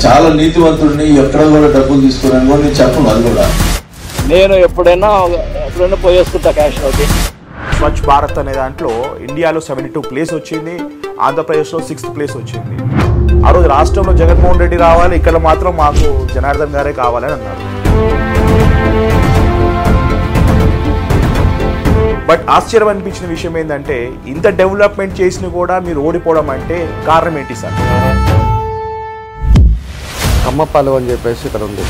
చాలా నీతివంతుడిని, ఎక్కడ కూడా డబ్బులు తీసుకున్నాను కూడా నేను చెప్పను. అది కూడా నేను ఎప్పుడైనా పోయేస్తుంటా క్యాష్ లోకి. స్వచ్ఛ భారత్ అనే దాంట్లో ఇండియాలో 72 ప్లేస్ వచ్చింది, ఆంధ్రప్రదేశ్లో 6th ప్లేస్ వచ్చింది. ఆ రోజు రాష్ట్రంలో జగన్మోహన్ రెడ్డి రావాలి, ఇక్కడ మాత్రం మాకు జనార్దన్ గారే కావాలని అన్నారు. బట్ ఆశ్చర్యం అనిపించిన విషయం ఏంటంటే ఇంత డెవలప్మెంట్ చేసినా కూడా మీరు ఓడిపోవడం అంటే కారణం ఏంటి సార్? కమ్మపాలెం అని చెప్పేసి ఇక్కడ ఉంది.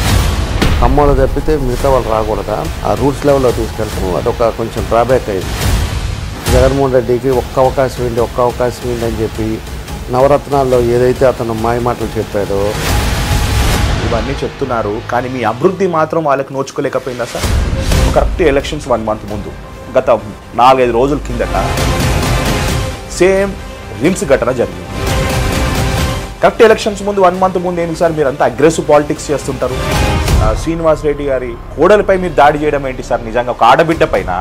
ఖమ్మంలో తప్పితే మిగతా వాళ్ళు రాకూడదా, ఆ రూట్స్ లెవెల్లో తీసుకెళ్తాము. అదొక కొంచెం డ్రాబ్యాక్ అయింది. జగన్మోహన్ రెడ్డికి ఒక్క అవకాశం ఏంటి అని చెప్పి నవరత్నాల్లో ఏదైతే అతను మాయమాటలు చెప్పాడో ఇవన్నీ చెప్తున్నారు, కానీ మీ అభివృద్ధి మాత్రం వాళ్ళకి నోచుకోలేకపోయిందా సార్? కరెక్ట్ ఎలక్షన్స్ 1 month ముందు, గత 4-5 రోజుల కిందట సేమ్ రిమ్స్ ఘటన జరిగింది. కరెక్ట్ ఎలక్షన్స్ ముందు 1 month ముందు ఏంటి సార్ మీరంతా అగ్రెసివ్ పాలిటిక్స్ చేస్తుంటారు? శ్రీనివాస్ రెడ్డి గారి కోడలిపై మీరు దాడి చేయడం ఏంటి సార్? నిజంగా ఒక ఆడబిడ్డ పైన.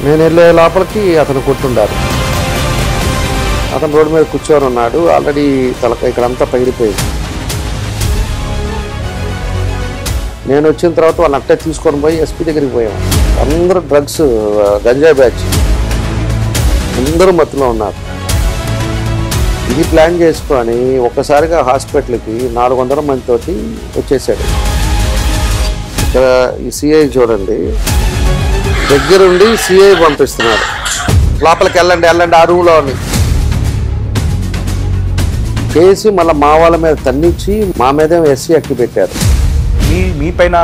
నేను వెళ్ళే లోపలికి అతను కొట్టుండారు. అతను రోడ్డు మీద కూర్చొని ఉన్నాడు. ఆల్రెడీ ఇక్కడంతా పగిలిపోయింది. నేను వచ్చిన తర్వాత వాళ్ళని అట్టే తీసుకొని పోయి ఎస్పీ దగ్గరికి పోయాము. అందరూ డ్రగ్స్, గంజాయి బ్యాచ్, అందరూ మత్తులో ఉన్నారు. ఇది ప్లాన్ చేసుకొని ఒక్కసారిగా హాస్పిటల్కి 400 మందితోటి వచ్చేసాడు. ఇక్కడ ఈ సిఐ చూడండి, దగ్గరుండి సిఐ పంపిస్తున్నాడు, లోపలికి వెళ్ళండి ఆ రూమ్లో అని చేసి మళ్ళీ మా వాళ్ళ మీద తన్నించి మా మీద ఎస్సీ యాక్ట్ పెట్టారు. మీ పైన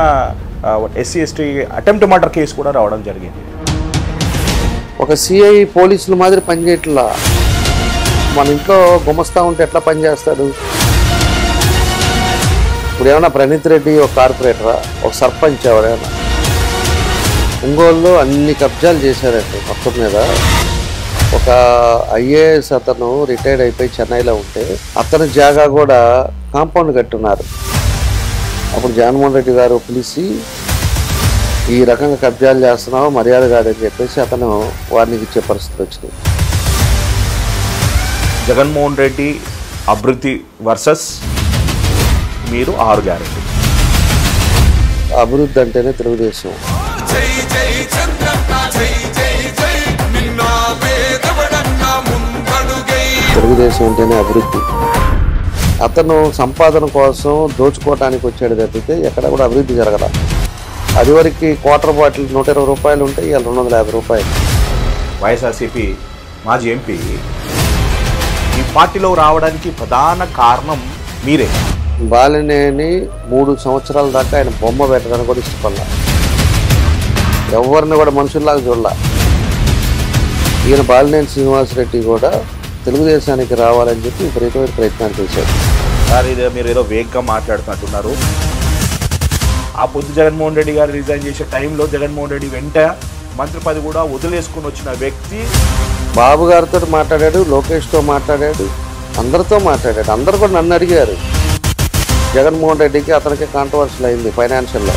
SC ST attempt murder case కూడా రావడం జరిగింది. ఒక సిఐ పోలీసుల మాదిరి పనిచేయట్లా. మన ఇంట్లో గుమస్తా ఉంటే ఎట్లా పనిచేస్తాడు? ఇప్పుడు ఏమన్నా ప్రణీత్ రెడ్డి ఒక కార్పొరేటరా, ఒక సర్పంచ్ ఎవరైనా? ఒంగోలులో అన్ని కబ్జాలు చేశారండి మొత్తం మీద. ఒక IAS అతను రిటైర్డ్ అయిపోయి చెన్నైలో ఉంటే అతని జాగా కూడా కాంపౌండ్ కట్టున్నారు. అప్పుడు జగన్మోహన్ రెడ్డి గారు పిలిచి ఈ రకంగా కబ్జాలు చేస్తున్నావు, మర్యాద కాదని చెప్పేసి అతను వార్నింగ్ ఇచ్చే పరిస్థితి వచ్చింది. జగన్మోహన్ రెడ్డి అభివృద్ధి వర్సెస్ మీరు 6 గ్యారెంటీ. అభివృద్ధి అంటేనే తెలుగుదేశం. తెలుగుదేశం అంటేనే అభివృద్ధి. అతను సంపాదన కోసం దోచుకోవటానికి వచ్చాడు తప్పితే ఎక్కడ కూడా అభివృద్ధి జరగల. అది వరకు క్వార్టర్ బాటిల్ 120 రూపాయలు ఉంటే ఇవాళ 250 రూపాయలు. వైఎస్ఆర్సీపీ మాజీ ఎంపీ ఈ పార్టీలో రావడానికి ప్రధాన కారణం మీరే. బాలినేని 3 సంవత్సరాల దాకా ఆయన బొమ్మ పెట్టడానికి కూడా ఇష్టపడలా, ఎవరిని కూడా మనుషుల్లాగా చూడాల. ఈయన బాలినేని శ్రీనివాసరెడ్డి కూడా తెలుగుదేశానికి రావాలని చెప్పి విపరీతమైన ప్రయత్నాలు చేశారు. సార్ ఇది మీరు ఏదో వేగ్గా మాట్లాడుతున్నట్టున్నారు. ఆ పొద్దు జగన్మోహన్ రెడ్డి గారు రిజైన్ చేసే టైంలో జగన్మోహన్ రెడ్డి వెంట మంత్రి పదవి కూడా వదిలేసుకుని వచ్చిన వ్యక్తి. బాబు గారితో మాట్లాడాడు, లోకేష్తో మాట్లాడాడు, అందరితో మాట్లాడాడు. అందరు కూడా నన్ను అడిగారు. జగన్మోహన్ రెడ్డికి అతనికి కాంట్రవర్షియల్ అయింది ఫైనాన్షియల్లో.